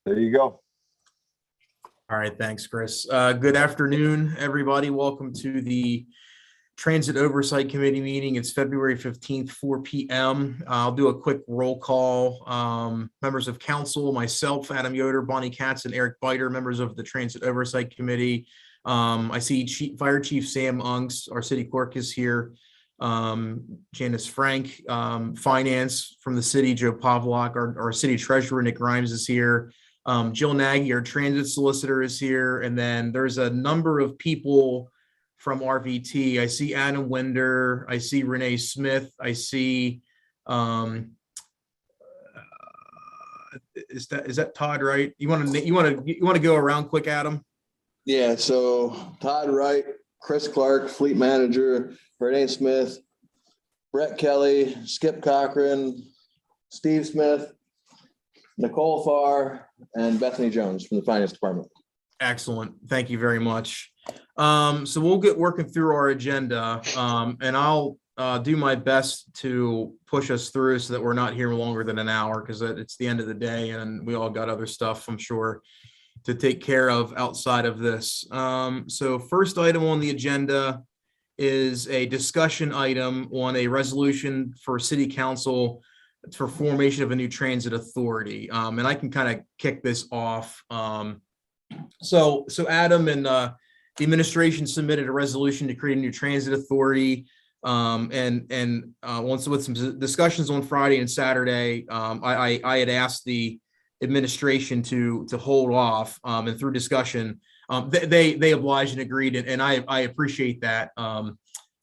There you go. All right, thanks, Chris. Good afternoon, everybody. Welcome to the Transit Oversight Committee meeting. It's February 15th, 4 p.m. I'll do a quick roll call. Members of council, myself, Adam Yoder, Bonnie Katz, and Eric Biter, members of the Transit Oversight Committee. I see Fire Chief Sam Ungs, our city clerk, is here. Janice Frank, finance from the city, Joe Pavlak, our city treasurer, Nick Grimes, is here. Jill Nagy, our transit solicitor, is here. And then there's a number of people from RVT. I see Adam Winder. I see Renee Smith. I see, is that Todd Wright? You want to go around quick, Adam? Yeah. So Todd Wright, Chris Clark, fleet manager, Renee Smith, Brett Kelly, Skip Cochran, Steve Smith, Nicole Farr, and Bethany Jones from the finance department. Excellent. Thank you very much. So we'll get working through our agenda, and I'll do my best to push us through so that we're not here longer than an hour, because it's the end of the day and we all got other stuff, I'm sure, to take care of outside of this. So first item on the agenda is a discussion item on a resolution for city council for formation of a new transit authority. And I can kind of kick this off. So Adam and the administration submitted a resolution to create a new transit authority. And once with some discussions on Friday and Saturday, I had asked the administration to hold off, and through discussion, they obliged and agreed, and I appreciate that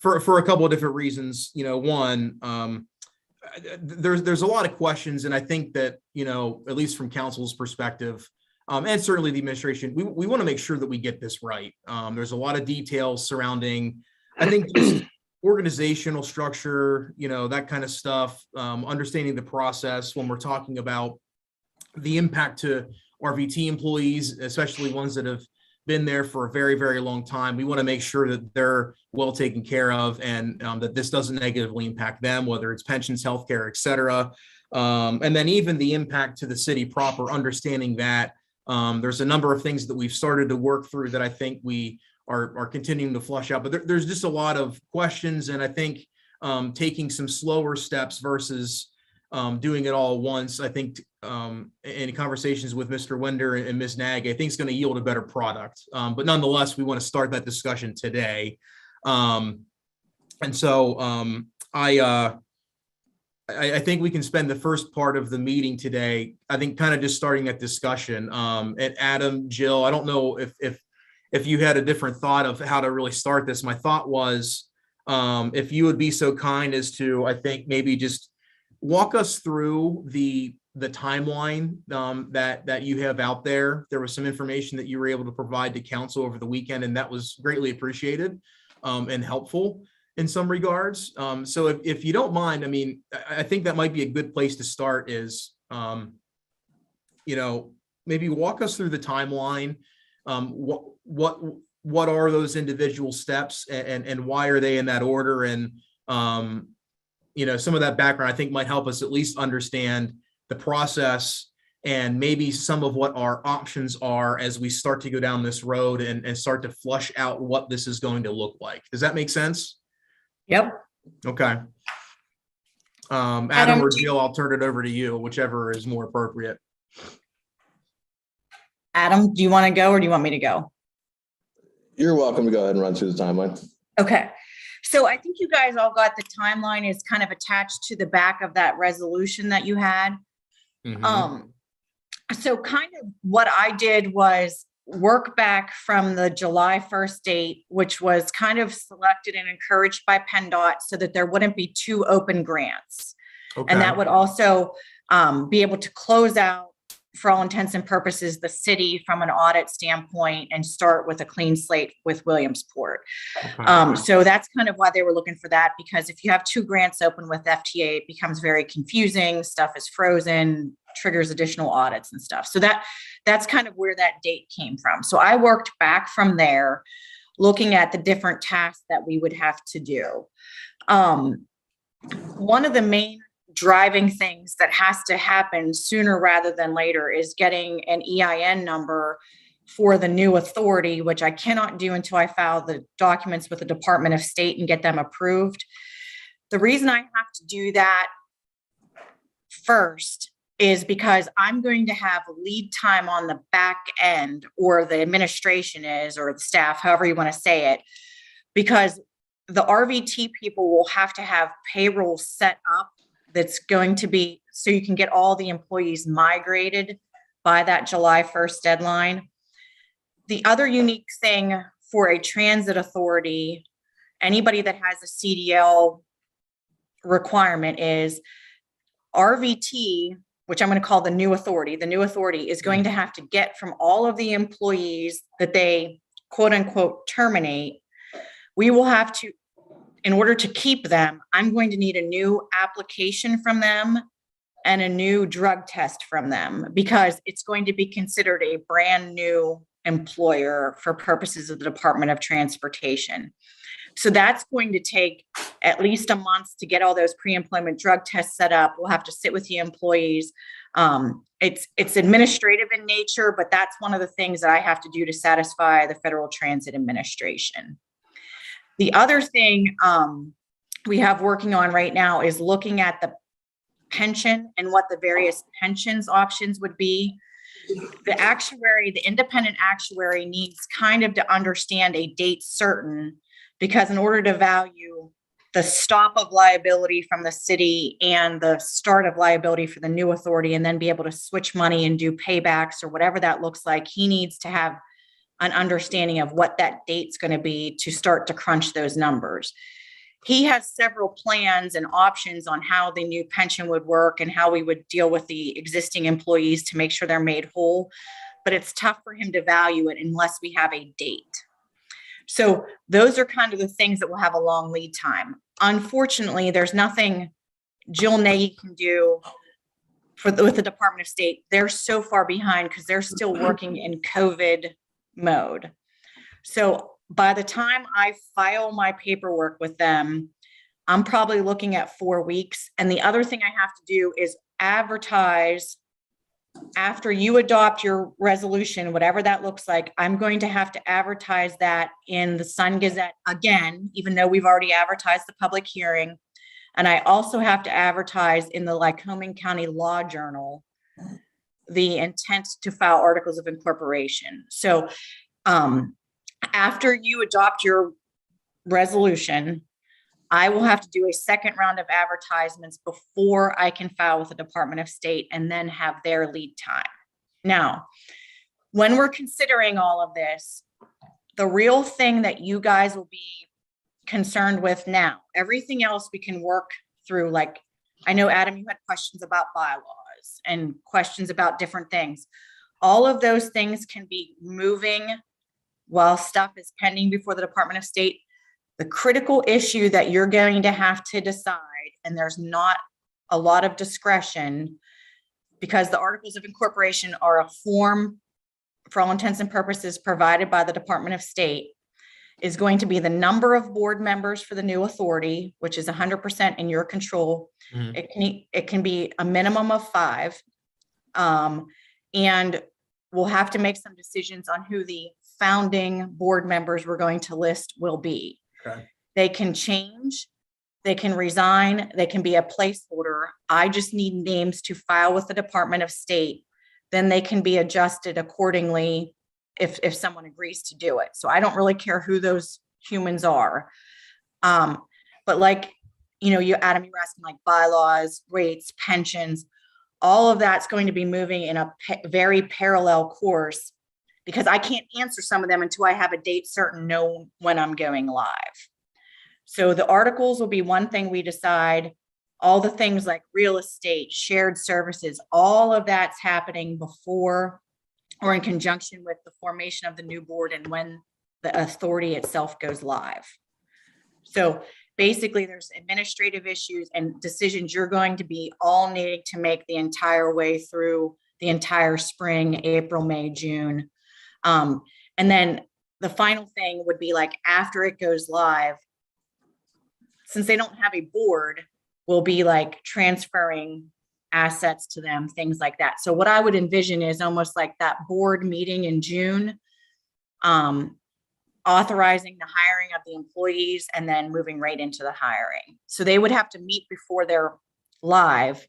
for a couple of different reasons. One, there's a lot of questions, and I think that, at least from council's perspective, and certainly the administration, we want to make sure that we get this right. There's a lot of details surrounding, I think, just organizational structure, that kind of stuff, understanding the process when we're talking about the impact to RVT employees, especially ones that have been there for a very, very long time. We want to make sure that they're well taken care of, and that this doesn't negatively impact them, whether it's pensions, healthcare, et cetera. And then even the impact to the city proper, understanding that there's a number of things that we've started to work through that I think we are continuing to flush out, but there's just a lot of questions. And I think taking some slower steps versus doing it all at once, I think in conversations with Mr. Winder and Ms. Nag, I think it's going to yield a better product. But nonetheless, we want to start that discussion today. And so I think we can spend the first part of the meeting today, I think, kind of just starting that discussion. And Adam, Jill, I don't know if you had a different thought of how to really start this. My thought was, if you would be so kind as to, I think, maybe just walk us through the timeline that you have out there. There was some information that you were able to provide to council over the weekend, and that was greatly appreciated and helpful in some regards. So if you don't mind, I mean, I think that might be a good place to start is, maybe walk us through the timeline. What are those individual steps, and why are they in that order? And, some of that background, I think, might help us at least understand the process and maybe some of what our options are as we start to go down this road and start to flush out what this is going to look like. Does that make sense? Yep. Okay. Adam or Jill, I'll turn it over to you, whichever is more appropriate. Adam, do you want to go or do you want me to go? You're welcome to go ahead and run through the timeline. Okay. So I think you guys all got the timeline is kind of attached to the back of that resolution that you had. Mm-hmm. So kind of what I did was work back from the July 1st date, which was kind of selected and encouraged by PennDOT so that there wouldn't be two open grants. Okay. And that would also be able to close out, for all intents and purposes, the city from an audit standpoint and start with a clean slate with Williamsport. Okay. So that's kind of why they were looking for that, because if you have two grants open with FTA, it becomes very confusing. Stuff is frozen, triggers additional audits and stuff. So that's kind of where that date came from. So I worked back from there, looking at the different tasks that we would have to do. One of the main driving things that has to happen sooner rather than later is getting an EIN number for the new authority, which I cannot do until I file the documents with the Department of State and get them approved. The reason I have to do that first is because I'm going to have lead time on the back end, or the administration is, or the staff, however you want to say it, because the RVT people will have to have payroll set up that's going to be, so you can get all the employees migrated by that July 1st deadline. The other unique thing for a transit authority, anybody that has a CDL requirement, is RVT, which I'm going to call the new authority is going to have to get from all of the employees that they quote unquote terminate. We will have to, in order to keep them, I'm going to need a new application from them and a new drug test from them, because it's going to be considered a brand new employer for purposes of the Department of Transportation. So that's going to take at least a month to get all those pre-employment drug tests set up. We'll have to sit with the employees. It's administrative in nature, but that's one of the things that I have to do to satisfy the Federal Transit Administration. The other thing we have working on right now is looking at the pension and what the various pensions options would be. The actuary, the independent actuary, needs kind of to understand a date certain, because in order to value the stop of liability from the city and the start of liability for the new authority, and then be able to switch money and do paybacks or whatever that looks like, he needs to have an understanding of what that date's going to be to start to crunch those numbers. He has several plans and options on how the new pension would work and how we would deal with the existing employees to make sure they're made whole, but it's tough for him to value it unless we have a date. So those are kind of the things that will have a long lead time. Unfortunately, there's nothing Jill Nagy can do with the Department of State. They're so far behind because they're still working in COVID mode. So by the time I file my paperwork with them, I'm probably looking at 4 weeks. And the other thing I have to do is advertise. After you adopt your resolution, whatever that looks like, I'm going to have to advertise that in the Sun Gazette again, even though we've already advertised the public hearing. And I also have to advertise in the Lycoming County Law Journal the intent to file articles of incorporation. So after you adopt your resolution, I will have to do a second round of advertisements before I can file with the Department of State and then have their lead time. Now, when we're considering all of this, the real thing that you guys will be concerned with now, everything else we can work through. Like, I know, Adam, you had questions about bylaws and questions about different things. All of those things can be moving while stuff is pending before the Department of State. The critical issue that you're going to have to decide, and there's not a lot of discretion, because the articles of incorporation are a form, for all intents and purposes, provided by the Department of State, is going to be the number of board members for the new authority, which is 100% in your control. Mm-hmm. It can be a minimum of 5. And we'll have to make some decisions on who the founding board members we're going to list will be. Okay. They can change, they can resign, they can be a placeholder. I just need names to file with the Department of State. Then they can be adjusted accordingly if someone agrees to do it. So I don't really care who those humans are. But like, you, Adam, you were asking like bylaws, rates, pensions, all of that's going to be moving in a very parallel course, because I can't answer some of them until I have a date certain, know when I'm going live. So the articles will be one thing we decide. All the things like real estate, shared services, all of that's happening before or in conjunction with the formation of the new board and when the authority itself goes live. So basically there's administrative issues and decisions you're going to be all needing to make the entire way through the entire spring, April, May, June. And then the final thing would be like after it goes live, since they don't have a board, will be like transferring assets to them, things like that. So what I would envision is almost like that board meeting in June, authorizing the hiring of the employees and then moving right into the hiring. So they would have to meet before they're live,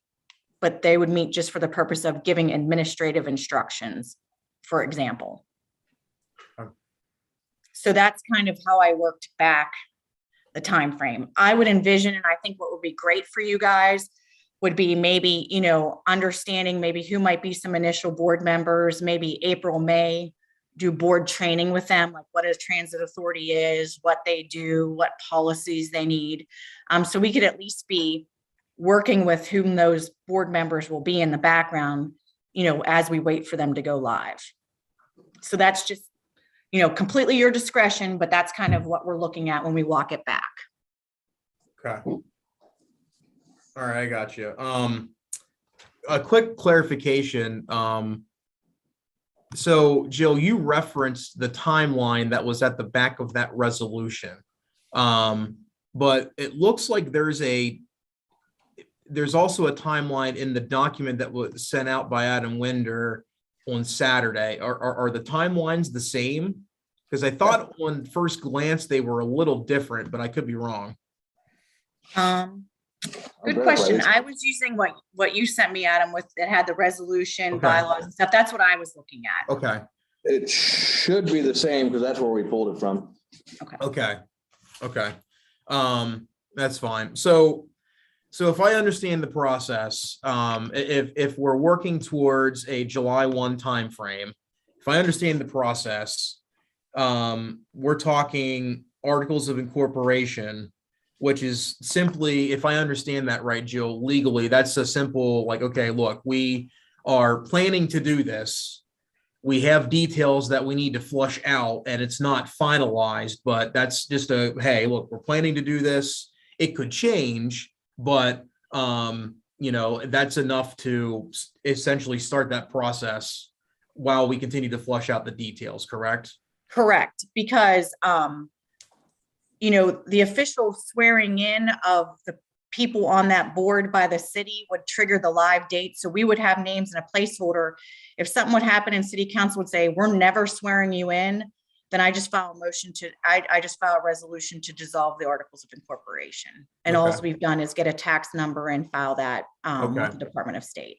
but they would meet just for the purpose of giving administrative instructions, for example. So that's kind of how I worked back the time frame. I would envision, and I think what would be great for you guys would be maybe, you know, understanding maybe who might be some initial board members, maybe April, May, do board training with them, like what a transit authority is, what they do, what policies they need. So we could at least be working with whom those board members will be in the background, you know, as we wait for them to go live. So that's just, you know, completely your discretion, but that's kind of what we're looking at when we walk it back. Okay. All right, I got you. A quick clarification. So Jill, you referenced the timeline that was at the back of that resolution. But it looks like there's also a timeline in the document that was sent out by Adam Winder on Saturday. Are the timelines the same? Because I thought on first glance they were a little different, but I could be wrong. Good question. I was using what you sent me, Adam, with it had the resolution, bylaws and stuff. That's what I was looking at. Okay. It should be the same because that's where we pulled it from. Okay. That's fine. So if I understand the process, if we're working towards a July 1 timeframe, if I understand the process, we're talking articles of incorporation, which is simply, if I understand that right, Jill, legally, that's a simple, like, okay, look, we are planning to do this. We have details that we need to flush out and it's not finalized, but that's just hey, look, we're planning to do this. It could change, but, you know, that's enough to essentially start that process while we continue to flush out the details, correct? Correct, because, you know, the official swearing in of the people on that board by the city would trigger the live date. So we would have names in a placeholder. If something would happen and city council would say, we're never swearing you in, then I just file a motion to, I just file a resolution to dissolve the articles of incorporation. And all we've done is get a tax number and file that with the Department of State.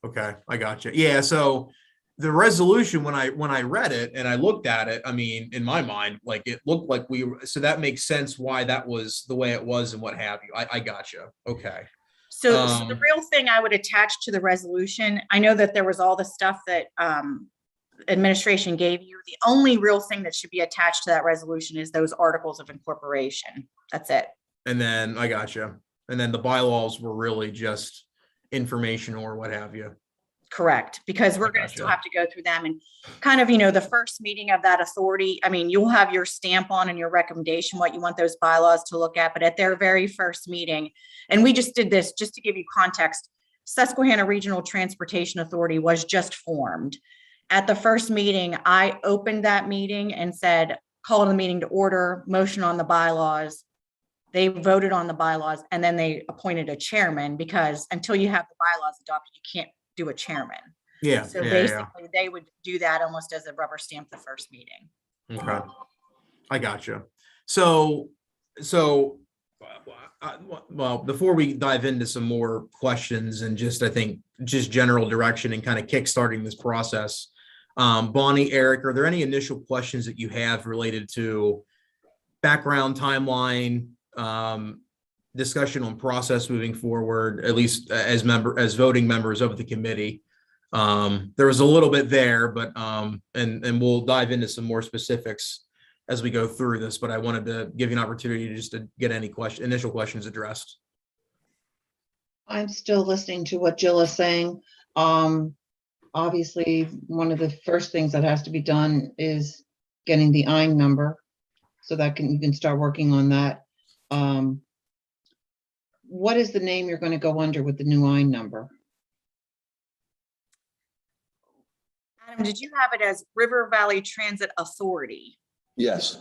Okay, I got you. Yeah, so the resolution, when I read it and I looked at it, I mean, in my mind, like it looked like so that makes sense why that was the way it was and what have you. I got you. Okay. So the real thing I would attach to the resolution, I know that there was all the stuff that administration gave you. The only real thing that should be attached to that resolution is those articles of incorporation. That's it. And then I got you. And then the bylaws were really just information or what have you. Correct, because we're going to still have to go through them and kind of, you know, the first meeting of that authority. I mean, you'll have your stamp on and your recommendation, what you want those bylaws to look at, but at their very first meeting, and we just did this just to give you context, Susquehanna Regional Transportation Authority was just formed. At the first meeting, I opened that meeting and said, call the meeting to order, motion on the bylaws. They voted on the bylaws and then they appointed a chairman, because until you have the bylaws adopted, you can't do a chairman. Yeah. So basically they would do that almost as a rubber stamp the first meeting. Okay. I got you. So well, before we dive into some more questions and just, I think, just general direction and kind of kickstarting this process, Bonnie, Eric, are there any initial questions that you have related to background, timeline, discussion on process moving forward, at least as voting members of the committee? There was a little bit there, but and we'll dive into some more specifics as we go through this, but I wanted to give you an opportunity just to get any initial questions addressed. I'm still listening to what Jill is saying. Obviously, one of the first things that has to be done is getting the IN number, so that you can start working on that. What is the name you're going to go under with the new IN number? Adam, did you have it as River Valley Transit Authority? Yes.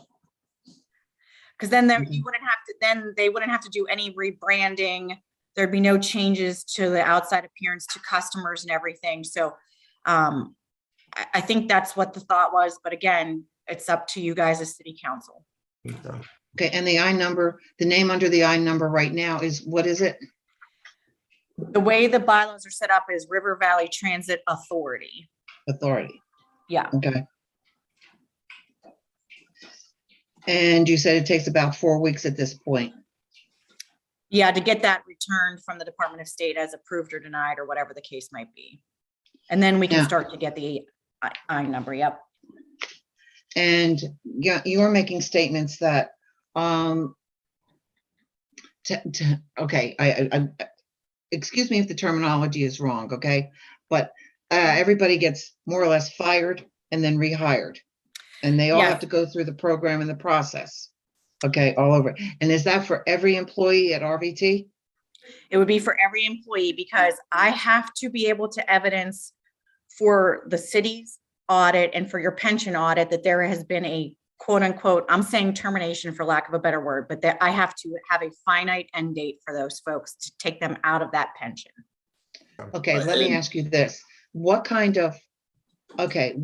Because then you wouldn't have to, then they wouldn't have to do any rebranding. There'd be no changes to the outside appearance to customers and everything. So I think that's what the thought was. But again, it's up to you guys as city council. Okay. Okay, and the I number, the name under the I number right now is, what is it? The way the bylaws are set up is River Valley Transit Authority. Authority. Yeah. Okay. And you said it takes about 4 weeks at this point. Yeah, to get that returned from the Department of State as approved or denied or whatever the case might be. And then we can Yeah. start to get the I number. Yep. And yeah, you're making statements that, okay, I excuse me if the terminology is wrong, okay? But everybody gets more or less fired and then rehired. And they all Yes. have to go through the program and the process. Okay, all over. And is that for every employee at RVT? It would be for every employee because I have to be able to evidence for the city's audit and for your pension audit that there has been a quote unquote, I'm saying termination for lack of a better word, but that I have to have a finite end date for those folks to take them out of that pension. Okay, let me ask you this. What kind of, okay,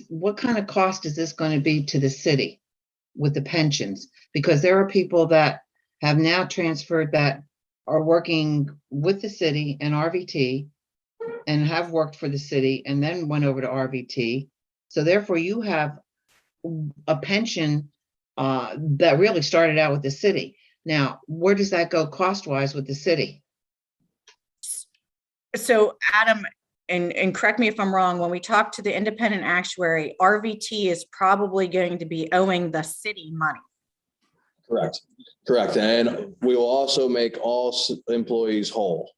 what kind of cost is this going to be to the city with the pensions? Because there are people that have now transferred that are working with the city and RVT and have worked for the city and then went over to RVT. So therefore you have a pension that really started out with the city. Now, where does that go cost-wise with the city? So Adam, and correct me if I'm wrong, when we talk to the independent actuary, RVT is probably going to be owing the city money. Correct. And we will also make all employees whole.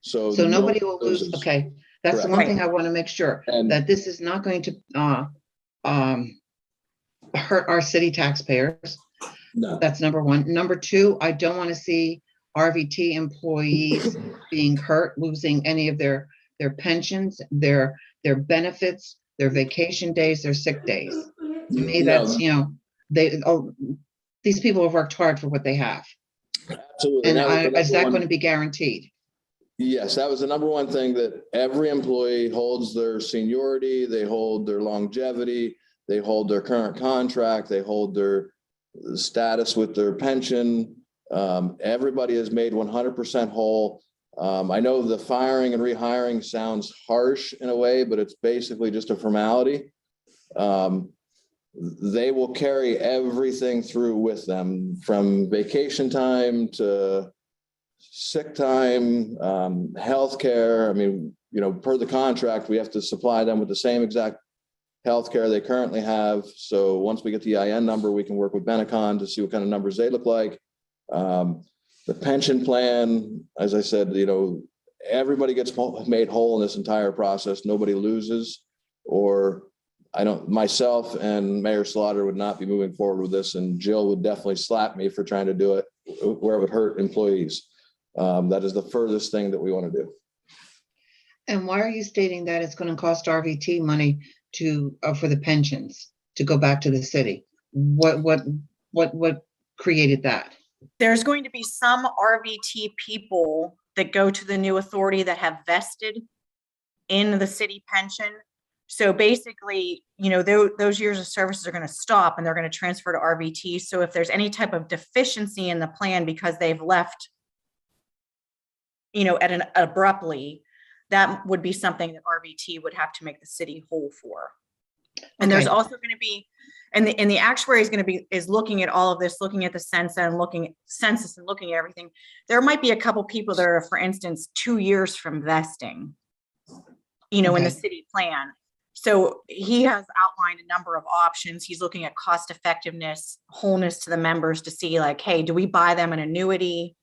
So Nobody will lose. Okay, that's the Correct. one thing I want to make sure, And- that this is not going to hurt our city taxpayers. No. That's number one. Number two, I don't want to see RVT employees being hurt, losing any of their pensions, their benefits, their vacation days, their sick days. To me, that's, these people have worked hard for what they have. Absolutely. And is that going to be guaranteed? Yes, that was the number one thing, that every employee holds their seniority, they hold their longevity, they hold their current contract, they hold their status with their pension. Everybody is made 100% whole. I know the firing and rehiring sounds harsh in a way, but it's basically just a formality. They will carry everything through with them, from vacation time to sick time, healthcare. I mean, per the contract, we have to supply them with the same exact healthcare they currently have. So once we get the EIN number, we can work with Benecon to see what kind of numbers they look like. The pension plan, as I said, everybody gets made whole in this entire process. Nobody loses, or myself and Mayor Slaughter would not be moving forward with this, and Jill would definitely slap me for trying to do it where it would hurt employees. That is the furthest thing that we want to do. And why are you stating that it's going to cost RVT money for the pensions to go back to the city? What created that? There's going to be some RVT people that go to the new authority that have vested in the city pension. So basically, those years of services are going to stop and they're going to transfer to RVT. So if there's any type of deficiency in the plan because they've left, abruptly, that would be something that RVT would have to make the city whole for. And there's also going to be, and the actuary is looking at all of this, looking at the census and looking at everything. There might be a couple people that are, for instance, 2 years from vesting, in the city plan. So he has outlined a number of options. He's looking at cost effectiveness, wholeness to the members to see like, hey, do we buy them an annuity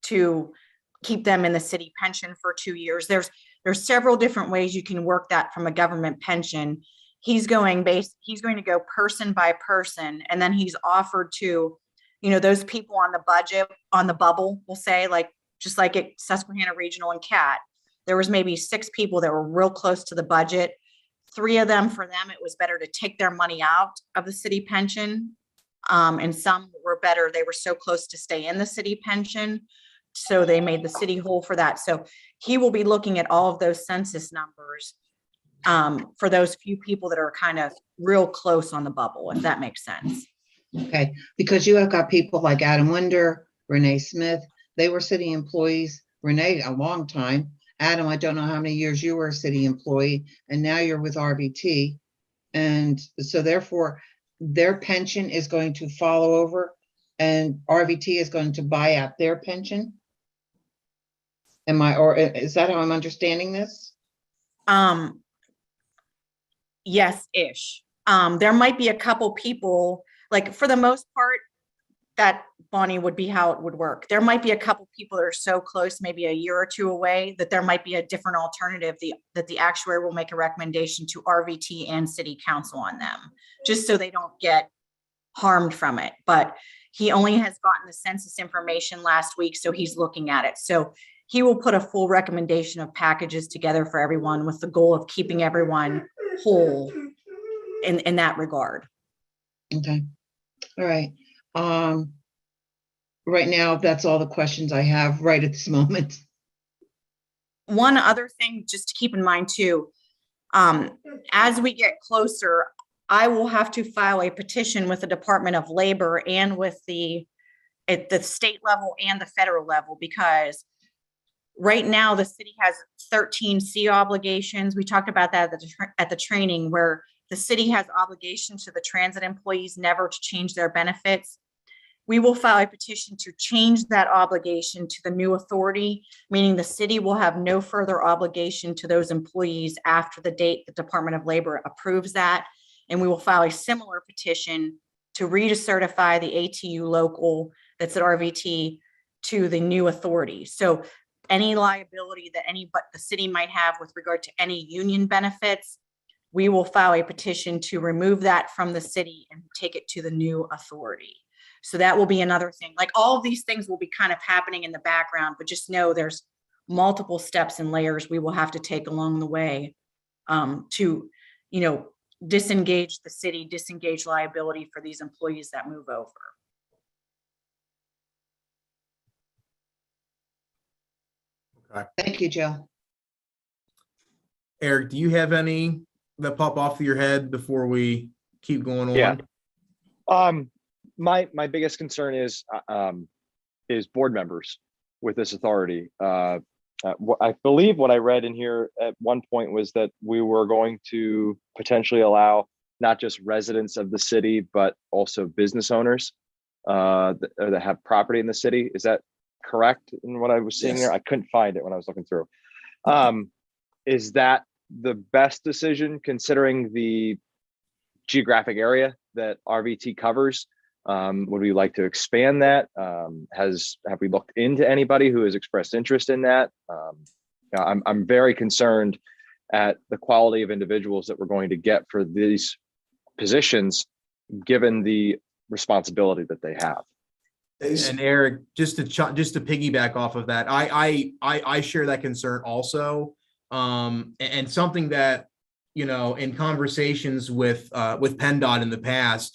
to keep them in the city pension for 2 years? There's several different ways you can work that from a government pension. He's going to go person by person, and then he's offered to, those people on the budget, on the bubble, we'll say, like, just like at Susquehanna Regional and CAT, there was maybe 6 people that were real close to the budget. 3 of them, for them, it was better to take their money out of the city pension. And some were better. They were so close to stay in the city pension So they made the city whole for that. So he will be looking at all of those census numbers for those few people that are kind of real close on the bubble, if that makes sense. Okay, because you have got people like Adam Winder, Renee Smith, they were city employees. Renee, a long time. Adam, I don't know how many years you were a city employee, and now you're with RVT. And so therefore, their pension is going to follow over and RVT is going to buy out their pension? Or is that how I'm understanding this? Yes-ish. There might be a couple people, like for the most part, that Bonnie would be how it would work. There might be a couple people that are so close, maybe a year or two away, that there might be a different alternative that the actuary will make a recommendation to RVT and city council on them, just so they don't get harmed from it. But he only has gotten the census information last week, so he's looking at it. So he will put a full recommendation of packages together for everyone with the goal of keeping everyone whole in that regard. Okay, all right. Right now, that's all the questions I have right at this moment. One other thing just to keep in mind too, as we get closer, I will have to file a petition with the Department of Labor and with at the state level and the federal level, because right now the city has 13C obligations. We talked about that at the training, where the city has obligations to the transit employees never to change their benefits. We will file a petition to change that obligation to the new authority, meaning the city will have no further obligation to those employees after the date the Department of Labor approves that. And we will file a similar petition to recertify the ATU local that's at RVT to the new authority. So any liability that the city might have with regard to any union benefits, we will file a petition to remove that from the city and take it to the new authority. So that will be another thing. Like, all of these things will be kind of happening in the background, but just know there's multiple steps and layers we will have to take along the way to, disengage the city, disengage liability for these employees that move over. Okay. Thank you, Jill. Eric, do you have any that pop off of your head before we keep going on? Yeah. My biggest concern is board members with this authority. I believe what I read in here at one point was that we were going to potentially allow not just residents of the city, but also business owners that have property in the city. Is that correct in what I was seeing there? I couldn't find it when I was looking through. Is that the best decision considering the geographic area that RVT covers? Would we like to expand that? Have we looked into anybody who has expressed interest in that? I'm very concerned at the quality of individuals that we're going to get for these positions, given the responsibility that they have. And Eric, just to piggyback off of that, I share that concern also, and something that, in conversations with PennDOT in the past,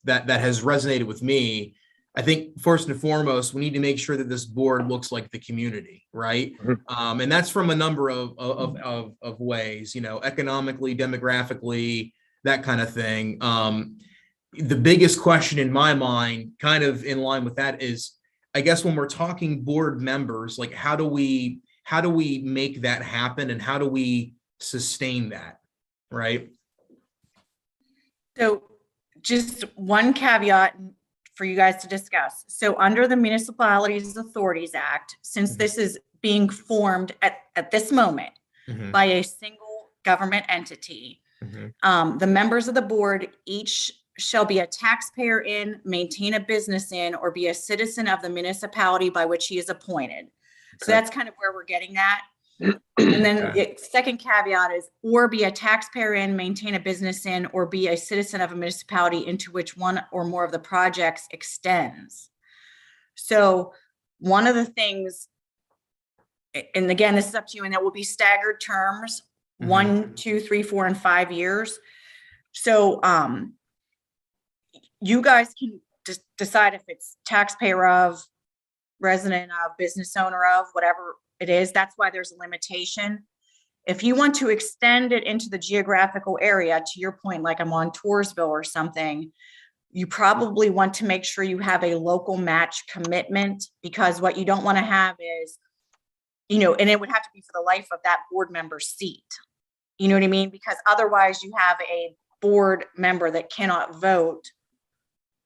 that has resonated with me. I think first and foremost, we need to make sure that this board looks like the community, right? Mm-hmm. And that's from a number of ways, economically, demographically, that kind of thing. The biggest question in my mind, kind of in line with that, is, I guess, when we're talking board members, like, how do we make that happen, and how do we sustain that? Right. So just one caveat for you guys to discuss. So under the Municipalities Authorities Act, since this is being formed at this moment by a single government entity, the members of the board each shall be a taxpayer in, maintain a business in, or be a citizen of the municipality by which he is appointed. Okay. So that's kind of where we're getting at. And then the second caveat is, or be a taxpayer in, maintain a business in, or be a citizen of a municipality into which one or more of the projects extends. So one of the things, and again, this is up to you, and it will be staggered terms, 1, 2, 3, 4, and 5 years. So you guys can just decide if it's taxpayer of, resident of, business owner of, whatever it is. That's why there's a limitation. If you want to extend it into the geographical area, to your point, like I'm on Toursville or something, you probably want to make sure you have a local match commitment, because what you don't want to have is, and it would have to be for the life of that board member's seat. You know what I mean? Because otherwise you have a board member that cannot vote,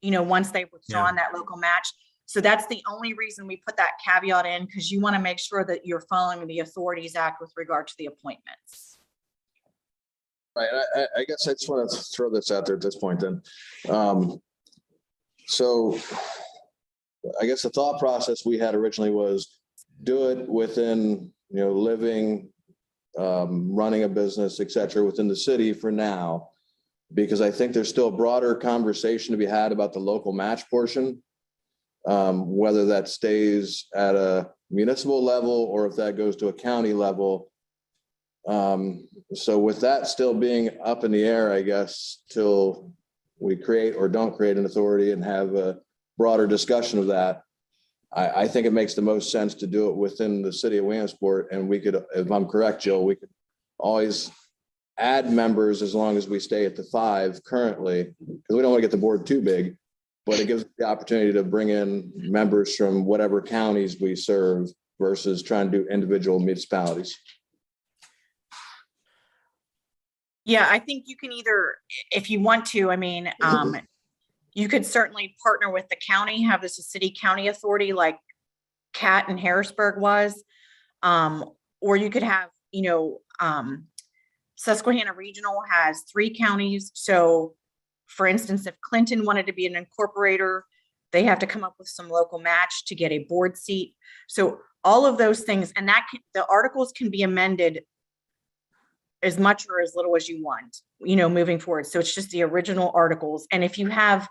once they've withdrawn that local match. So that's the only reason we put that caveat in, because you want to make sure that you're following the Authorities Act with regard to the appointments. Right. I guess I just want to throw this out there at this point then. So I guess the thought process we had originally was do it within, living, running a business, et cetera, within the city for now, because I think there's still a broader conversation to be had about the local match portion, whether that stays at a municipal level or if that goes to a county level. So with that still being up in the air, I guess, till we create or don't create an authority and have a broader discussion of that, I think it makes the most sense to do it within the city of Williamsport. And we could, if I'm correct, Jill, we could always add members as long as we stay at the 5 currently, because we don't want to get the board too big, but it gives us the opportunity to bring in members from whatever counties we serve versus trying to do individual municipalities. Yeah, I think you can either, if you want to, you could certainly partner with the county, have this a city county authority like Cat and Harrisburg was. Or you could have, Susquehanna Regional has 3 counties. So for instance, if Clinton wanted to be an incorporator, they have to come up with some local match to get a board seat. So all of those things, and the articles can be amended as much or as little as you want, moving forward. So it's just the original articles. And if you have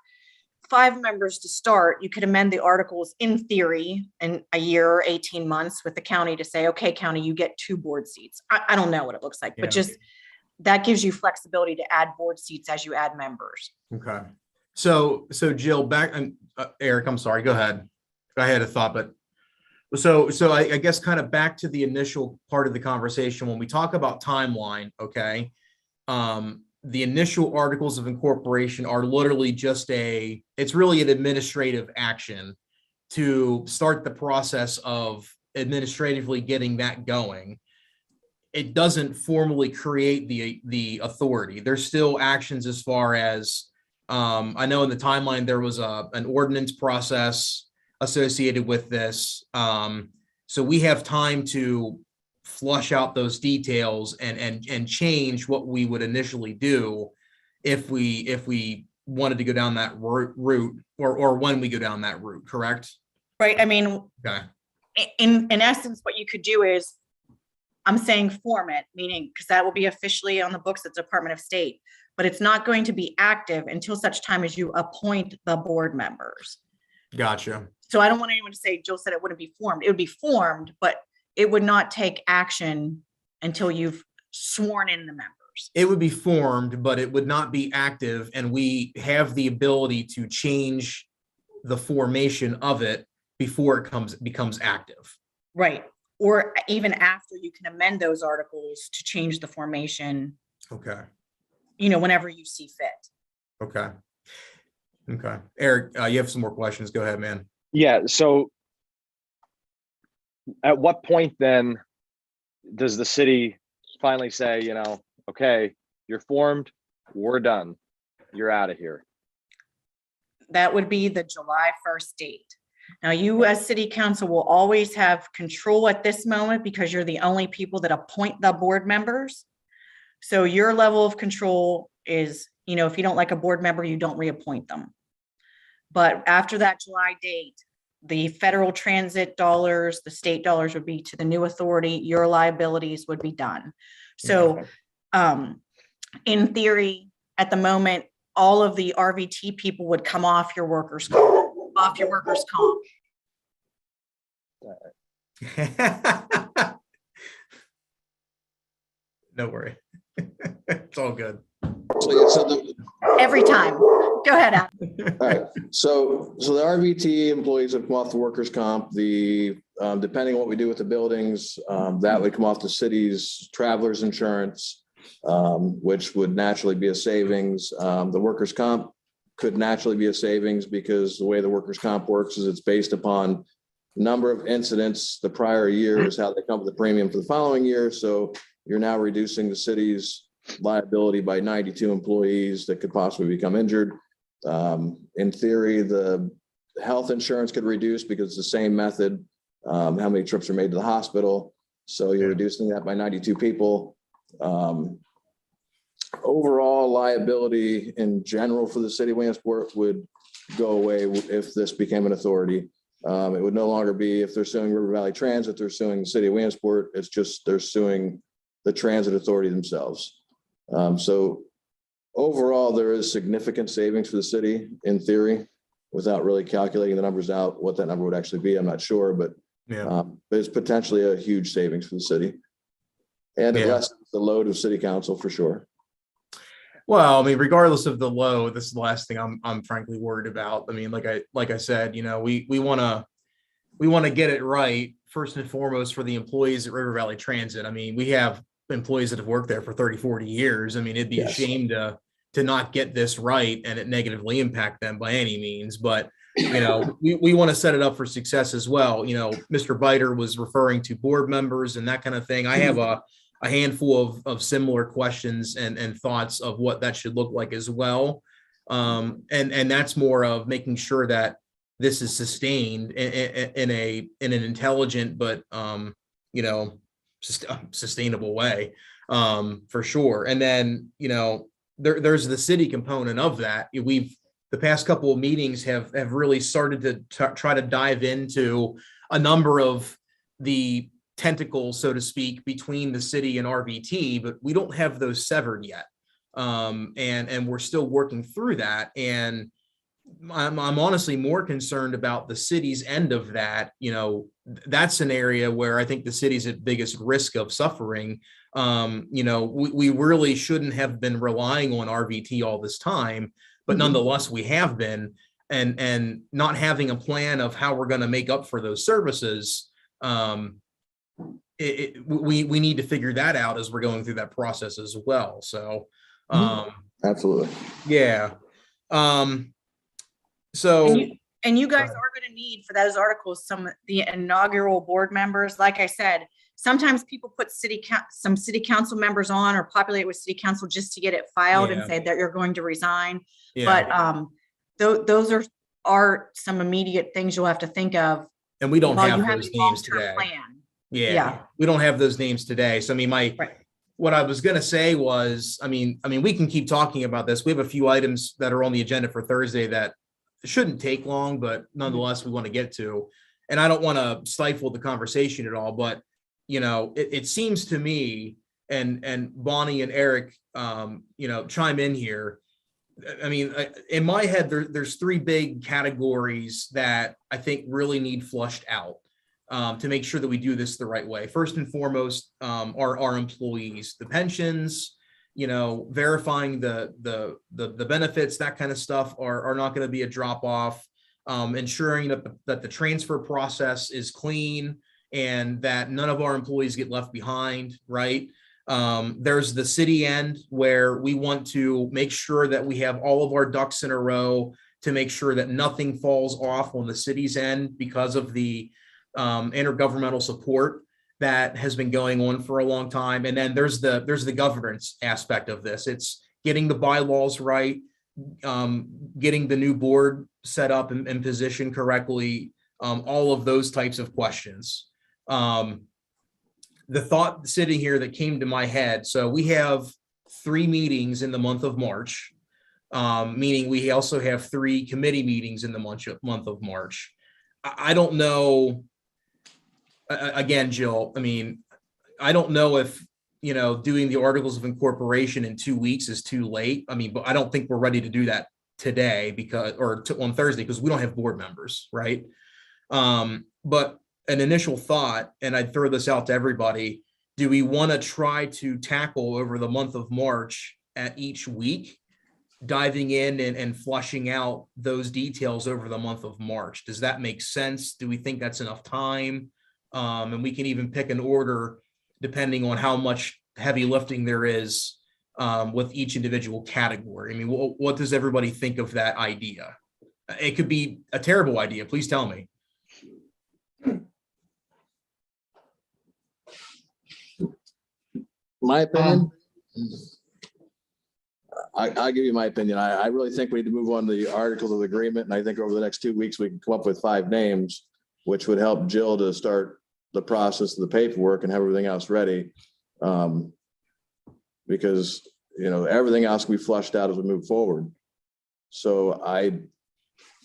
5 members to start, you could amend the articles in theory in a year or 18 months with the county to say, okay, county, you get 2 board seats. I don't know what it looks like, but just that gives you flexibility to add board seats as you add members. Okay. So Jill, back and Eric, I'm sorry, go ahead. I had a thought, but so I guess kind of back to the initial part of the conversation when we talk about timeline, okay? The initial articles of incorporation are literally just it's really an administrative action to start the process of administratively getting that going. It doesn't formally create the authority. There's still actions as far as, I know in the timeline, there was an ordinance process associated with this. So we have time to flush out those details and change what we would initially do if we wanted to go down that route or when we go down that route, correct? Right. Okay. In essence, what you could do is, I'm saying form it, meaning because that will be officially on the books at Department of State, but it's not going to be active until such time as you appoint the board members. Gotcha. So I don't want anyone to say, Jill said it wouldn't be formed. It would be formed, but it would not take action until you've sworn in the members. It would be formed, but it would not be active. And we have the ability to change the formation of it before it becomes active. Right. Or even after, you can amend those articles to change the formation. Okay. Whenever you see fit. Okay. Okay. Eric, you have some more questions. Go ahead, man. Yeah. So at what point then does the city finally say, okay, you're formed, we're done, you're out of here? That would be the July 1st date. Now, you as city council will always have control at this moment because you're the only people that appoint the board members. So your level of control is, if you don't like a board member, you don't reappoint them. But after that July date, the federal transit dollars, the state dollars would be to the new authority, your liabilities would be done. So in theory, at the moment, all of the RVT people would come off your workers' comp. No worry. It's all good. Every time. Go ahead, Adam. All right, so the RVT employees would come off the workers' comp, depending on what we do with the buildings, that would come off the city's travelers insurance, which would naturally be a savings. The workers' comp could naturally be a savings because the way the workers' comp works is it's based upon number of incidents the prior year is how they come up with the premium for the following year. So you're now reducing the city's liability by 92 employees that could possibly become injured. In theory, the health insurance could reduce because it's the same method, how many trips are made to the hospital. So you're reducing that by 92 people. Overall liability in general for the city of Williamsport would go away if this became an authority. It would no longer be if they're suing River Valley Transit, they're suing the city of Williamsport. It's just they're suing the transit authority themselves. So overall, there is significant savings for the city in theory, without really calculating the numbers out. What that number would actually be, I'm not sure, but there's potentially a huge savings for the city. And it lessens the load of city council for sure. Well, I mean, regardless of the load, this is the last thing I'm frankly worried about. I mean, like I said, you know, we want to get it right first and foremost for the employees at River Valley Transit. I mean, we have employees that have worked there for 30, 40 years. I mean, it'd be a shame to not get this right and it negatively impact them by any means. But, you know, we want to set it up for success as well. You know, Mr. Biter was referring to board members and that kind of thing. I have a handful of similar questions and thoughts of what that should look like as well. And that's more of making sure that this is sustained in an intelligent, but, you know, sustainable way, for sure. And then, you know, there's the city component of that. The past couple of meetings have really started to try to dive into a number of the tentacles, so to speak, between the city and RVT, but we don't have those severed yet. And we're still working through that. And I'm honestly more concerned about the city's end of that. You know, that's an area where I think the city's at biggest risk of suffering. You know, we really shouldn't have been relying on RVT all this time, but nonetheless, we have been, and not having a plan of how we're going to make up for those services. We need to figure that out as we're going through that process as well. So, absolutely. Yeah. So, and you guys are going to need for those articles, the inaugural board members. Like I said, sometimes people put some city council members on or populate with city council just to get it filed and say that you're going to resign. But those are some immediate things you'll have to think of. And we don't have those names today. Yeah. We don't have those names today. So I mean, what I was going to say was, I mean, we can keep talking about this. We have a few items that are on the agenda for Thursday that shouldn't take long, but nonetheless, we want to get to. And I don't want to stifle the conversation at all, but you know, it seems to me, and Bonnie and Eric, you know, chime in here. I mean, in my head, there's three big categories that I think really need flushed out. To make sure that we do this the right way. First and foremost, are our employees, the pensions, you know, verifying the benefits, that kind of stuff are not going to be a drop off. Ensuring that the transfer process is clean and that none of our employees get left behind, right? There's the city end where we want to make sure that we have all of our ducks in a row to make sure that nothing falls off on the city's end because of the intergovernmental support that has been going on for a long time. And then there's the governance aspect of this. It's getting the bylaws right, getting the new board set up and positioned correctly, all of those types of questions. The thought sitting here that came to my head, so we have 3 meetings in the month of March, meaning we also have 3 committee meetings in the month of March. I don't know. Again, Jill, I mean, I don't know if, you know, doing the articles of incorporation in 2 weeks is too late. I mean, but I don't think we're ready to do that today on Thursday because we don't have board members, right? But an initial thought, and I'd throw this out to everybody, do we want to try to tackle over the month of March at each week, diving in and flushing out those details over the month of March. Does that make sense? Do we think that's enough time? And we can even pick an order depending on how much heavy lifting there is with each individual category. I mean, what does everybody think of that idea? It could be a terrible idea. Please tell me. My opinion, I'll give you my opinion. I really think we need to move on to the articles of agreement. And I think over the next 2 weeks, we can come up with 5 names, which would help Jill to start the process of the paperwork and have everything else ready. Because, you know, everything else we flushed out as we move forward. So I'm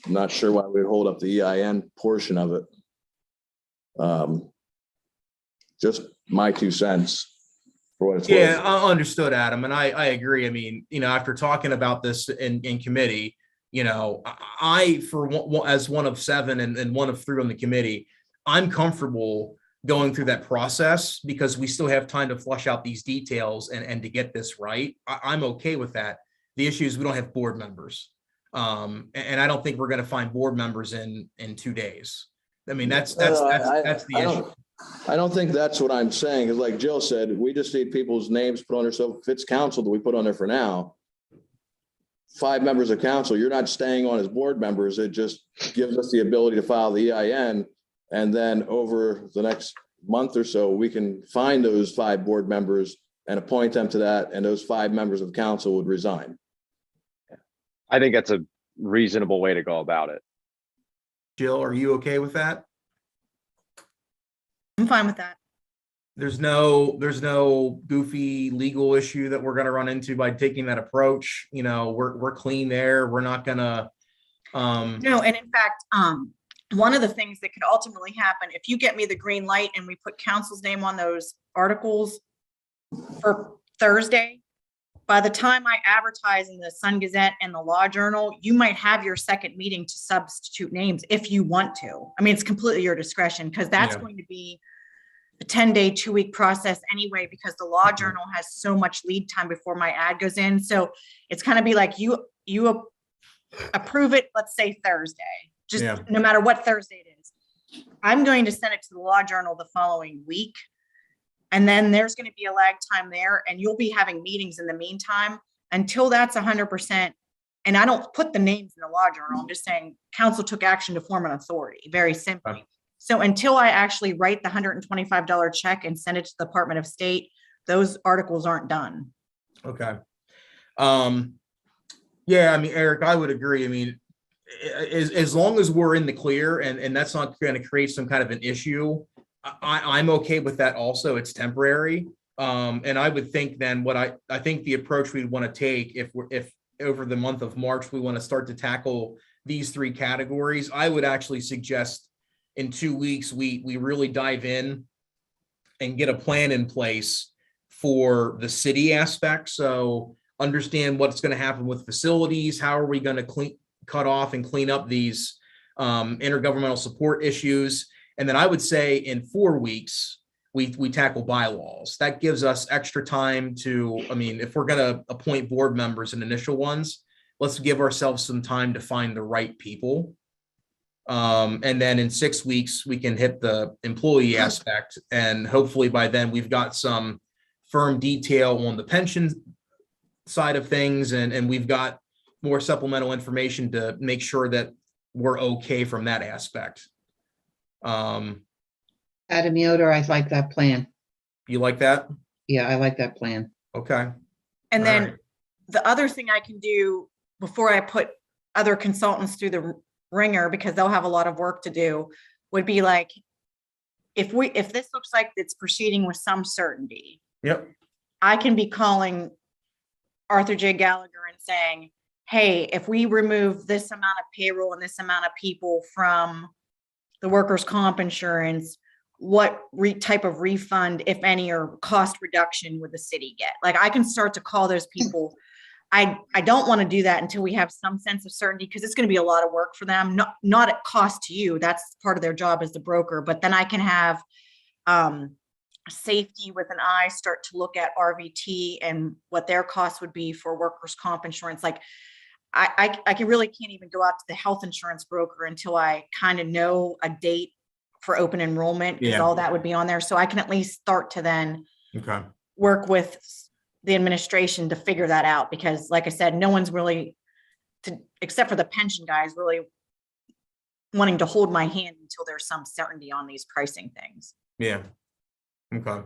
not sure why we'd hold up the EIN portion of it. Just my 2 cents. For what it's worth. Yeah, understood, Adam. And I agree. I mean, you know, after talking about this in committee, you know, as one of 7 and one of 3 on the committee, I'm comfortable going through that process because we still have time to flush out these details and to get this right. I'm okay with that. The issue is we don't have board members. And I don't think we're going to find board members in 2 days. I mean, that's the issue. I don't think that's what I'm saying. Is like Jill said, we just need people's names put on there. So if it's council that we put on there for now, 5 members of council, you're not staying on as board members. It just gives us the ability to file the EIN. And then over the next month or so, we can find those 5 board members and appoint them to that. And those 5 members of council would resign. I think that's a reasonable way to go about it. Jill, are you okay with that? I'm fine with that. There's no goofy legal issue that we're going to run into by taking that approach. You know, we're clean there. We're not going to. No, and in fact, one of the things that could ultimately happen if you get me the green light and we put council's name on those articles for Thursday, by the time I advertise in the Sun Gazette and the Law Journal, you might have your second meeting to substitute names if you want to. I mean, it's completely your discretion because that's going to be a 10-day, 2-week process anyway, because the Law Journal has so much lead time before my ad goes in. So it's kind of be like you approve it, let's say Thursday, just no matter what Thursday it is. I'm going to send it to the Law Journal the following week. And then there's going to be a lag time there and you'll be having meetings in the meantime until that's 100%. And I don't put the names in the Law Journal. I'm just saying council took action to form an authority, very simply. So until I actually write the $125 check and send it to the Department of State, those articles aren't done. Okay. Yeah, I mean, Eric, I would agree. I mean, as long as we're in the clear and that's not going to create some kind of an issue, I'm okay with that also. It's temporary. And I would think then what I think the approach we'd want to take if over the month of March, we want to start to tackle these 3 categories, I would actually suggest in 2 weeks, we really dive in and get a plan in place for the city aspect. So understand what's going to happen with facilities. How are we going to cut off and clean up these intergovernmental support issues? And then I would say in 4 weeks, we tackle bylaws. That gives us extra time to, I mean, if we're going to appoint board members and initial ones, let's give ourselves some time to find the right people. And then in 6 weeks, we can hit the employee aspect. And hopefully by then we've got some firm detail on the pension side of things. And we've got more supplemental information to make sure that we're okay from that aspect. Adam Yoder, I like that plan. You like that? Yeah, I like that plan. Okay. And All then right. the other thing I can do before I put other consultants through the ringer, because they'll have a lot of work to do, would be like, if this looks like it's proceeding with some certainty, Yep. I can be calling Arthur J. Gallagher and saying, hey, if we remove this amount of payroll and this amount of people from the workers' comp insurance, what type of refund, if any, or cost reduction would the city get? Like I can start to call those people. I don't want to do that until we have some sense of certainty, because it's going to be a lot of work for them, not at cost to you. That's part of their job as the broker. But then I can have safety with an eye start to look at RVT and what their costs would be for workers' comp insurance. Like I can really can't even go out to the health insurance broker until I kind of know a date for open enrollment, because Yeah. all that would be on there. So I can at least start to then Okay. work with the administration to figure that out, because like I said, no one's really except for the pension guys really wanting to hold my hand until there's some certainty on these pricing things. Yeah. Okay.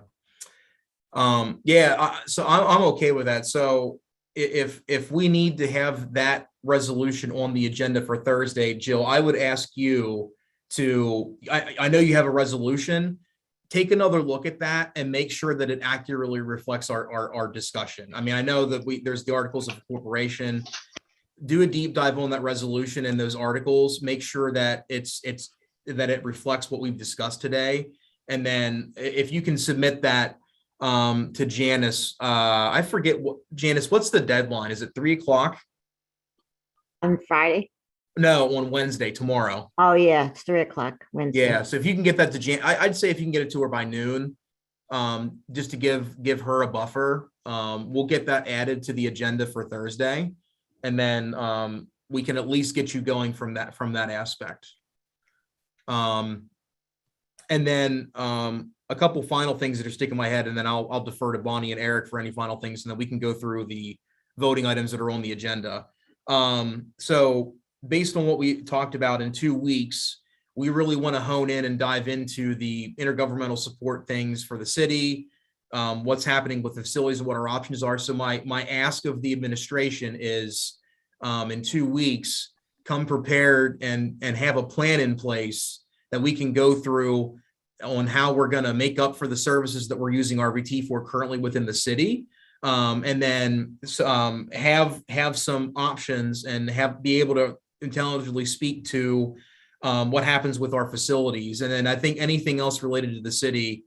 Yeah, so I'm okay with that. So if we need to have that resolution on the agenda for Thursday, Jill, I would ask you to, I know you have a resolution, take another look at that and make sure that it accurately reflects our discussion. I mean, I know that there's the articles of incorporation. Do a deep dive on that resolution and those articles, make sure that that it reflects what we've discussed today. And then if you can submit that to Janice, I forget Janice, what's the deadline? Is it 3:00? On Friday? No, on Wednesday, tomorrow. Oh, yeah, it's 3:00 Wednesday. Yeah, so if you can get that to I'd say if you can get it to her by noon, just to give her a buffer, we'll get that added to the agenda for Thursday. And then we can at least get you going from that aspect. And then a couple final things that are sticking in my head, and then I'll defer to Bonnie and Eric for any final things, and then we can go through the voting items that are on the agenda. So based on what we talked about in 2 weeks, we really want to hone in and dive into the intergovernmental support things for the city, what's happening with the facilities and what our options are. So my ask of the administration is in 2 weeks, come prepared and have a plan in place that we can go through on how we're going to make up for the services that we're using RVT for currently within the city. And then have some options and be able to intelligently speak to what happens with our facilities. And then I think anything else related to the city,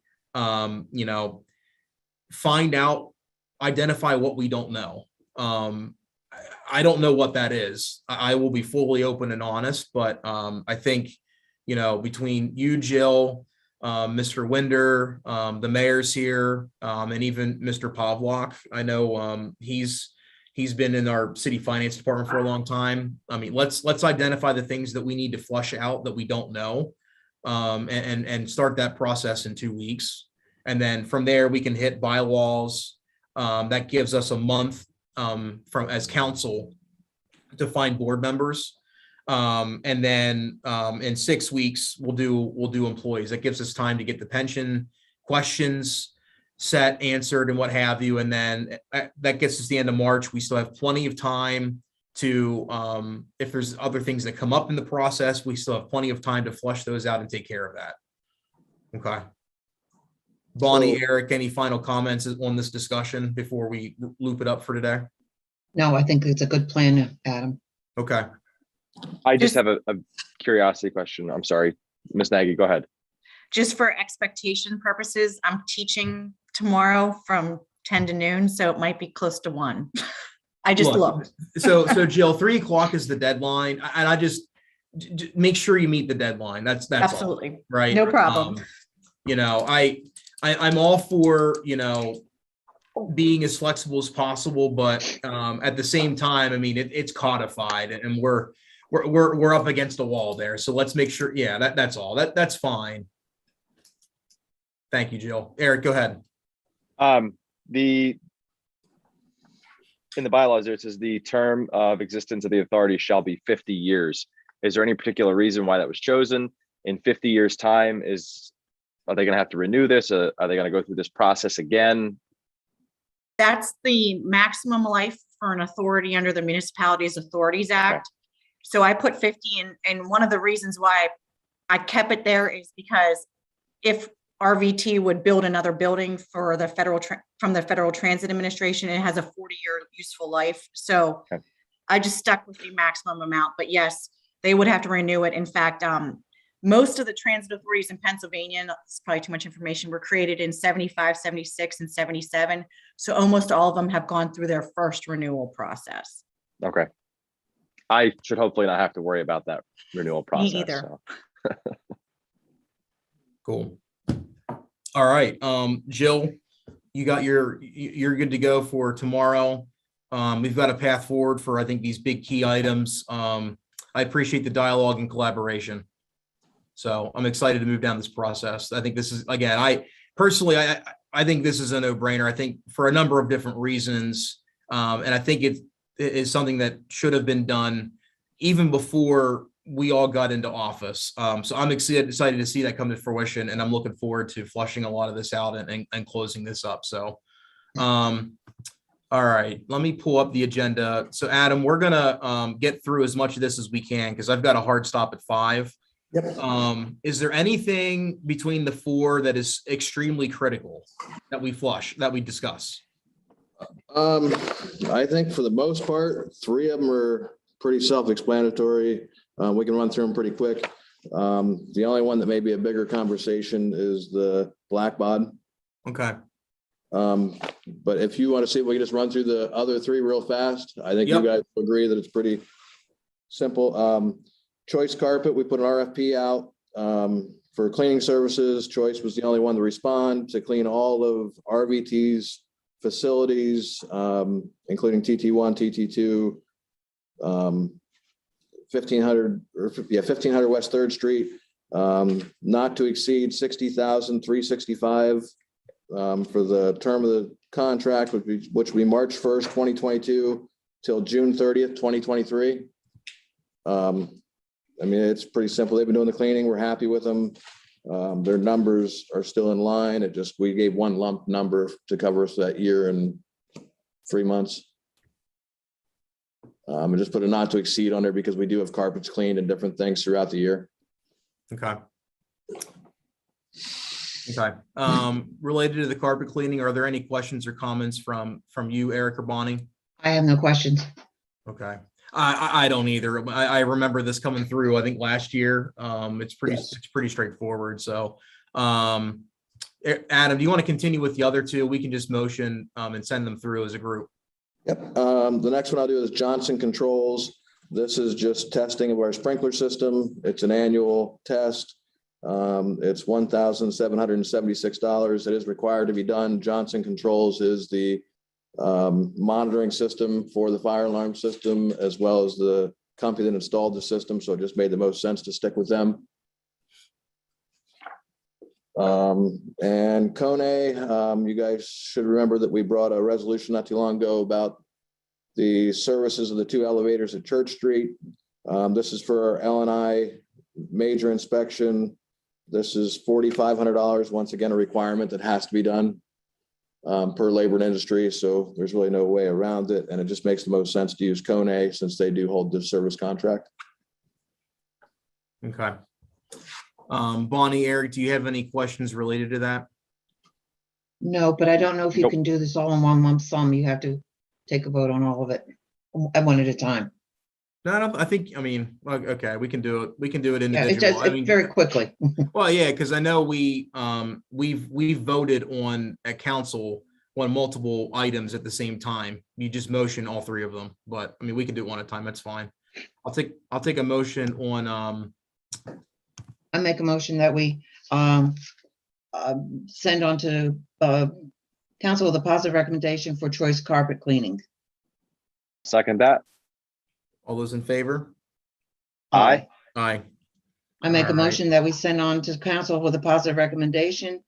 find out, identify what we don't know. I don't know what that is. I will be fully open and honest, but I think, between you, Jill, Mr. Winder, the mayor's here, and even Mr. Pavlak, I know he's been in our city finance department for a long time. I mean, let's identify the things that we need to flush out that we don't know, and start that process in 2 weeks. And then from there, we can hit bylaws. That gives us a month as council to find board members. And then in 6 weeks, we'll do employees. That gives us time to get the pension questions set, answered, and what have you. And then that gets us to the end of March. We still have plenty of time to, if there's other things that come up in the process, we still have plenty of time to flush those out and take care of that. Okay. Bonnie, Eric, any final comments on this discussion before we loop it up for today? No, I think it's a good plan, Adam. Okay. I just have a curiosity question. I'm sorry, Ms. Nagy, go ahead. Just for expectation purposes, I'm teaching tomorrow from 10 to noon, so it might be close to 1. I just looked. So Jill, 3:00 is the deadline, and I just make sure you meet the deadline. That's Absolutely all, right. No problem. I'm all for, being as flexible as possible, but at the same time, I mean, it's codified, and we're up against a wall there. So let's make sure. Yeah, that's all. That's fine. Thank you, Jill. Eric, go ahead. In the bylaws there, it says the term of existence of the authority shall be 50 years. Is there any particular reason why that was chosen? In 50 years' time, are they going to have to renew this? Are they going to go through this process again? That's the maximum life for an authority under the Municipalities Authorities Act. Okay. So I put 50 in, and one of the reasons why I kept it there is because if RVT would build another building for the from the Federal Transit Administration, it has a 40-year useful life. So okay. I just stuck with the maximum amount, but yes, they would have to renew it. In fact, most of the transit authorities in Pennsylvania, it's probably too much information, were created in 75, 76, and 77. So almost all of them have gone through their first renewal process. Okay. I should hopefully not have to worry about that renewal process. Me either. So. Cool. All right, Jill, you're good to go for tomorrow. We've got a path forward for, I think, these big key items. I appreciate the dialogue and collaboration. So I'm excited to move down this process. I think this is, again, I think this is a no-brainer. I think for a number of different reasons. And I think it is something that should have been done even before we all got into office. So I'm excited to see that come to fruition, and I'm looking forward to flushing a lot of this out and closing this up. So, all right, let me pull up the agenda. So Adam, we're gonna get through as much of this as we can because I've got a hard stop at 5. Yep. Is there anything between the 4 that is extremely critical that we discuss? I think for the most part, 3 of them are pretty self-explanatory. We can run through them pretty quick. The only one that may be a bigger conversation is the black bod. Okay. But if you want to see, we can just run through the other 3 real fast. I think Yep. you guys will agree that it's pretty simple. Choice Carpet, we put an RFP out for cleaning services. Choice was the only one to respond to clean all of RVT's facilities, including TT1, TT2, 1500 West 3rd Street, not to exceed $60,365 for the term of the contract, which will be March 1st, 2022 till June 30th, 2023. I mean, it's pretty simple. They've been doing the cleaning. We're happy with them. Their numbers are still in line. We gave one lump number to cover us that year and 3 months. And just put a not to exceed on there because we do have carpets cleaned and different things throughout the year. Okay. Okay. Related to the carpet cleaning, are there any questions or comments from you, Eric or Bonnie? I have no questions. Okay. I don't either. I remember this coming through, I think last year. It's pretty straightforward. So, Adam, do you want to continue with the other 2? We can just motion and send them through as a group. Yep. The next one I'll do is Johnson Controls. This is just testing of our sprinkler system. It's an annual test. It's $1,776. It is required to be done. Johnson Controls is the monitoring system for the fire alarm system, as well as the company that installed the system. So it just made the most sense to stick with them. And Kone, you guys should remember that we brought a resolution not too long ago about the services of the 2 elevators at Church Street. This is for our L&I major inspection. This is $4,500. Once again, a requirement that has to be done per labor and industry. So there's really no way around it. And it just makes the most sense to use Kone since they do hold the service contract. Okay. Bonnie, Eric, do you have any questions related to that? No, but I don't know if you Nope. can do this all in one lump sum. You have to take a vote on all of it at one at a time. No, I think, I mean, okay, we can do it. We can do it Yeah, individual. I mean, very quickly. well, yeah, because I know we've voted at council on multiple items at the same time. You just motion all 3 of them, but I mean, we can do it one at a time. That's fine. I'll take a motion on, I make a motion that we send on to council with a positive recommendation for choice carpet cleaning. Second that. all those in favor? Aye. Aye. I make a All right. motion that we send on to council with a positive recommendation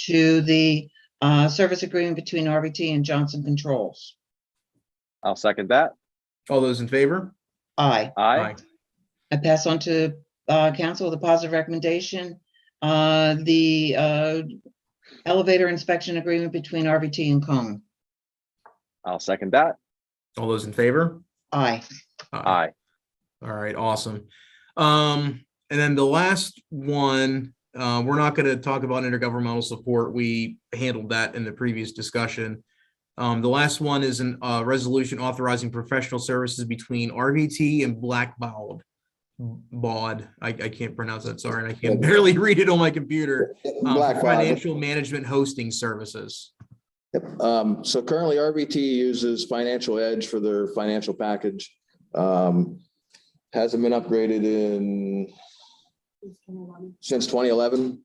to the service agreement between RVT and Johnson Controls. I'll second that. All those in favor? Aye. Aye. I pass on to council with a positive recommendation, the elevator inspection agreement between RVT and Cone. I'll second that. All those in favor? Aye. Aye. All right, awesome. And then the last one, we're not going to talk about intergovernmental support. We handled that in the previous discussion. The last one is a resolution authorizing professional services between RVT and Blackbaud. I can't pronounce that, sorry, and I can barely read it on my computer. Blackbaud. Financial management hosting services. Yep. So currently RVT uses Financial Edge for their financial package. Hasn't been upgraded since 2011.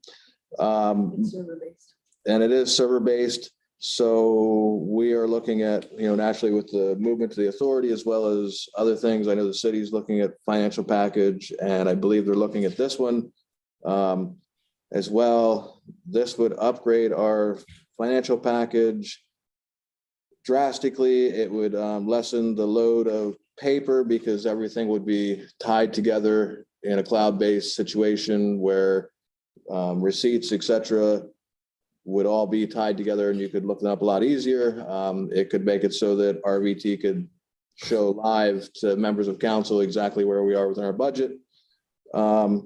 and it is server based. So we are looking at, naturally with the movement to the authority as well as other things. I know the city's looking at financial package, and I believe they're looking at this one as well. This would upgrade our financial package drastically. It would lessen the load of paper because everything would be tied together in a cloud-based situation where receipts, etc., would all be tied together and you could look them up a lot easier. It could make it so that RVT could show live to members of council exactly where we are within our budget. For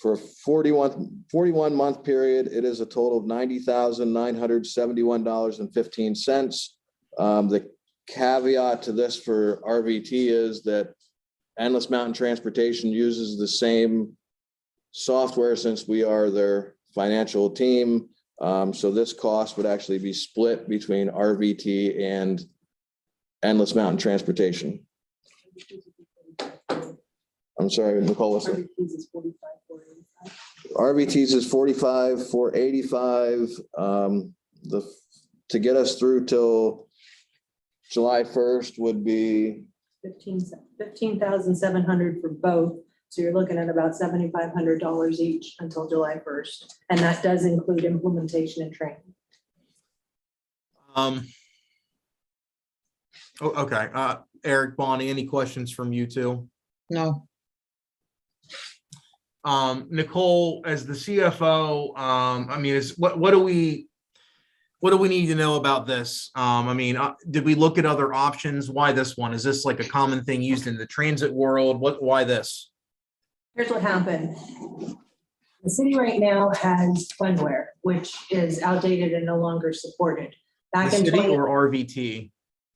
a 41 month period, it is a total of $90,971.15. The caveat to this for RVT is that Endless Mountain Transportation uses the same software since we are their financial team. So this cost would actually be split between RVT and Endless Mountain Transportation. I'm sorry, Nicole, what's that? RVT's is 45,485. To get us through till July 1st would be 15,700 for both. So you're looking at about $7,500 each until July 1st. And that does include implementation and training. Okay. Eric, Bonnie, any questions from you two? No, Nicole, as the CFO, I mean, what do we need to know about this? I mean, did we look at other options? Why this one? Is this like a common thing used in the transit world? Why this? Here's what happened. The city right now has Fundware, which is outdated and no longer supported. The Back in city or RVT?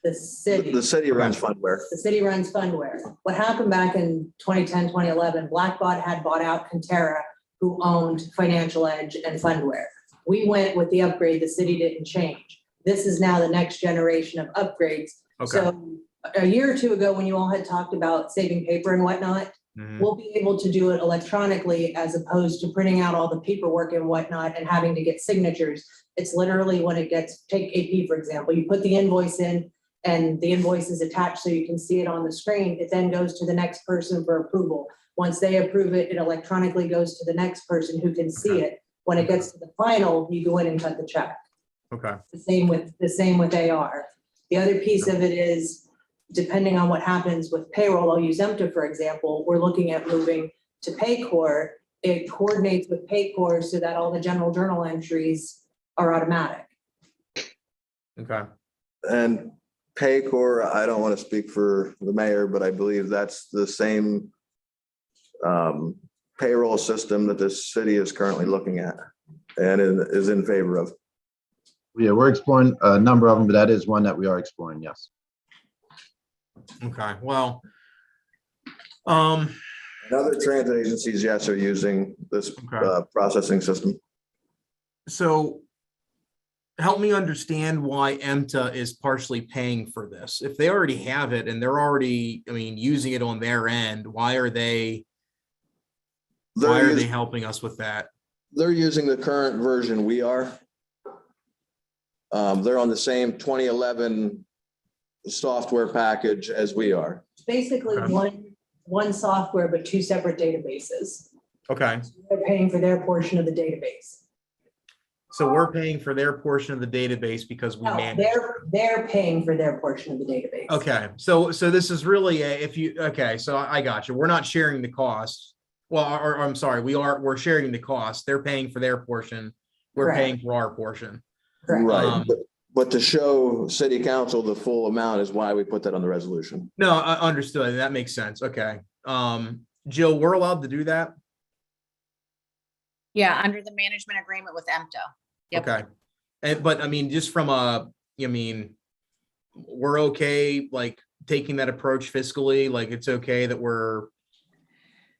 the city. the city runs Fundware. The city runs Fundware. What happened back in 2010, 2011, Blackbaud had bought out Conterra, who owned Financial Edge and Fundware. We went with the upgrade, the city didn't change. This is now the next generation of upgrades. Okay. So a year or two ago, when you all had talked about saving paper and whatnot, we'll be able to do it electronically as opposed to printing out all the paperwork and whatnot and having to get signatures. It's literally when it gets, take AP, for example, you put the invoice in and the invoice is attached so you can see it on the screen. It then goes to the next person for approval. Once they approve it, it electronically goes to the next person who can see it. When it gets to the final, you go in and cut the check. Okay. The same with AR. The other piece of it is, depending on what happens with payroll, I'll use EMTA, for example, we're looking at moving to Paycor. It coordinates with Paycor so that all the general journal entries are automatic. Okay. And Paycor, I don't want to speak for the mayor, but I believe that's the same payroll system that the city is currently looking at and is in favor of. Yeah, we're exploring a number of them, but that is one that we are exploring, yes. Okay. Well, Other transit agencies, yes, are using this processing system. so help me understand why EMTA is partially paying for this. If they already have it and they're already, I mean, using it on their end, why are they helping us with that? They're using the current version we are. They're on the same 2011 software package as we are. It's basically Okay. one software, but two separate databases. Okay. They're paying for their portion of the database. So we're paying for their portion of the database because we No, manage. they're paying for their portion of the database. Okay. So this is really so I got you. We're not sharing the cost. Well, or I'm sorry, we're sharing the cost. They're paying for their portion. We're Correct. paying for our portion. Correct. Right. But to show city council the full amount is why we put that on the resolution. No, I understood. That makes sense. Okay. Jill, we're allowed to do that? Yeah, under the management agreement with EMTA. Yep. Okay. But I mean, just from we're okay, like taking that approach fiscally, like it's okay that we're.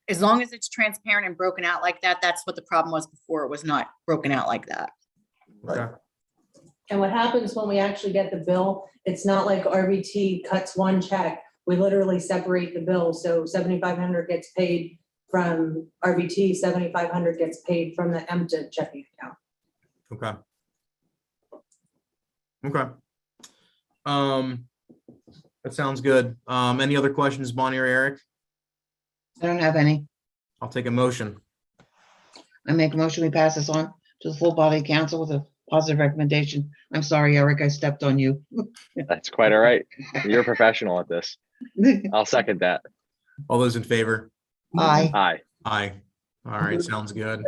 As long as it's transparent and broken out like that, that's what the problem was before. It was not broken out like that. Okay. And what happens when we actually get the bill, it's not like RVT cuts one check. We literally separate the bill. So 7,500 gets paid from RVT, 7,500 gets paid from the EMTA checking account. Okay. Okay. That sounds good. Any other questions, Bonnie or Eric? I don't have any. I'll take a motion. I make a motion, we pass this on to the full body council with a positive recommendation. I'm sorry, Eric, I stepped on you. That's quite all right. You're a professional at this. I'll second that. All those in favor? Aye. Aye. Aye. All right, sounds good.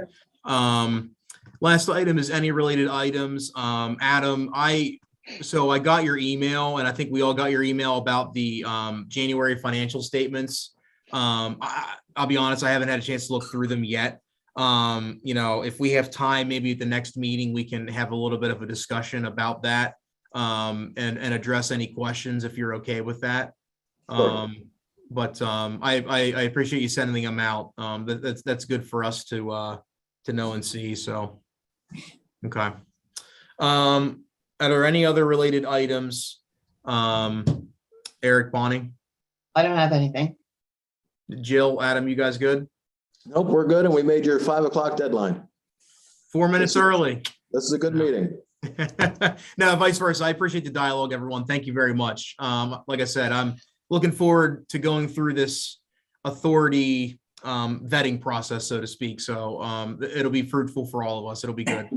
Last item is any related items. Adam, I got your email, and I think we all got your email about the January financial statements. I'll be honest, I haven't had a chance to look through them yet. If we have time, maybe at the next meeting, we can have a little bit of a discussion about that and address any questions if you're okay with that. But I appreciate you sending them out. That's good for us to know and see. So, okay. Are there any other related items? Eric, Bonnie, I don't have anything. Jill, Adam, you guys good? Nope, we're good. And we made your 5 o'clock deadline. 4 minutes early. This is a good meeting. No, vice versa. I appreciate the dialogue, everyone. Thank you very much. Like I said, I'm looking forward to going through this authority vetting process, so to speak. So it'll be fruitful for all of us. It'll be good.